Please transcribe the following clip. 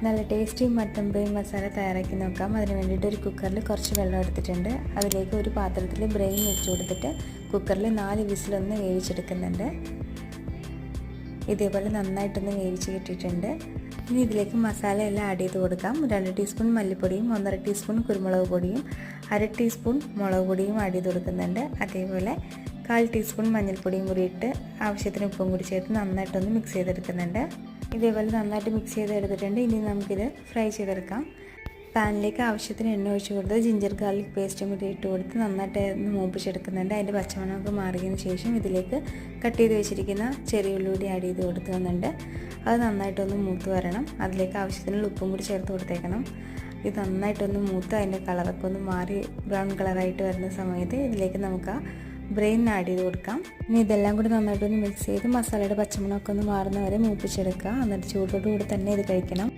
നല്ല tasty mutton brain masala തയ്യാറാക്കി നോക്കാം. അതിന് വേണ്ടിയിട്ട് ഒരു കുക്കറിൽ കുറച്ച് വെള്ളം എടുത്തിട്ടുണ്ട്. അതിലേക്ക് ഒരു പാത്രത്തിൽ ബ്രെയിൻ വെച്ച് കൊടുത്തിട്ട് കുക്കറിൽ 4 വിസിലൊന്ന് വേവിച്ചെടുക്കുന്നുണ്ട്. ഇതേപോലെ നന്നായിട്ടൊന്ന് വേവിച്ച് കിട്ടിയിട്ടുണ്ട്. ഇനി ഇതിലേക്ക് മസാല എല്ലാം ആഡ് ചെയ്ത് കൊടുക്കാം. 2 ടീസ്പൂൺ മല്ലിപ്പൊടിയും 1.5 ടീസ്പൂൺ കുരുമുളക് പൊടിയും 1/2 ടീസ്പൂൺ മുളക് പൊടിയും ആഡ് ചെയ്ത് കൊടുക്കുന്നുണ്ട്. അതേപോലെ 1/4 ടീസ്പൂൺ മഞ്ഞൾപ്പൊടിയും കൂടി ഇട്ട് ആവശ്യത്തിന് ഉപ്പും കൂടി ചേർത്ത് നന്നായിട്ടൊന്ന് മിക്സ് ചെയ്തെടുക്കുന്നുണ്ട്. ഇതേപോലെ നന്നായിട്ട് മിക്സ് ചെയ്തെടുത്തിട്ടുണ്ട്. ഇനി നമുക്കിത് ഫ്രൈ ചെയ്തെടുക്കാം. പാനിലേക്ക് ആവശ്യത്തിന് എണ്ണ ഒഴിച്ച് കൊടുത്ത് ജിഞ്ചർ ഗാർലിക് പേസ്റ്റും കൂടി ഇട്ട് കൊടുത്ത് നന്നായിട്ട് ഒന്ന് മൂപ്പിച്ചെടുക്കുന്നുണ്ട്. അതിൻ്റെ പച്ചമണമൊക്കെ മാറിയതിന് ശേഷം ഇതിലേക്ക് കട്ട് ചെയ്ത് വെച്ചിരിക്കുന്ന ചെറിയ ഉള്ളി കൂടി ആഡ് ചെയ്ത് കൊടുക്കുന്നുണ്ട്. അത് നന്നായിട്ടൊന്ന് മൂത്ത് വരണം. അതിലേക്ക് ആവശ്യത്തിനുള്ള ഉപ്പും കൂടി ചേർത്ത് കൊടുത്തേക്കണം. ഇത് നന്നായിട്ടൊന്ന് മൂത്ത് അതിൻ്റെ കളറൊക്കെ ഒന്ന് മാറി ബ്രൗൺ കളറായിട്ട് വരുന്ന സമയത്ത് ഇതിലേക്ക് നമുക്ക് ബ്രെയിൻ ആഡ് ചെയ്ത് കൊടുക്കാം. ഇനി ഇതെല്ലാം കൂടി നന്നായിട്ടൊന്ന് മിക്സ് ചെയ്ത് മസാലയുടെ പച്ചമണമൊക്കെ ഒന്ന് മാറുന്നവരെ മൂപ്പിച്ചെടുക്കുക. എന്നിട്ട് ചൂടോടുകൂടി തന്നെ ഇത് കഴിക്കണം.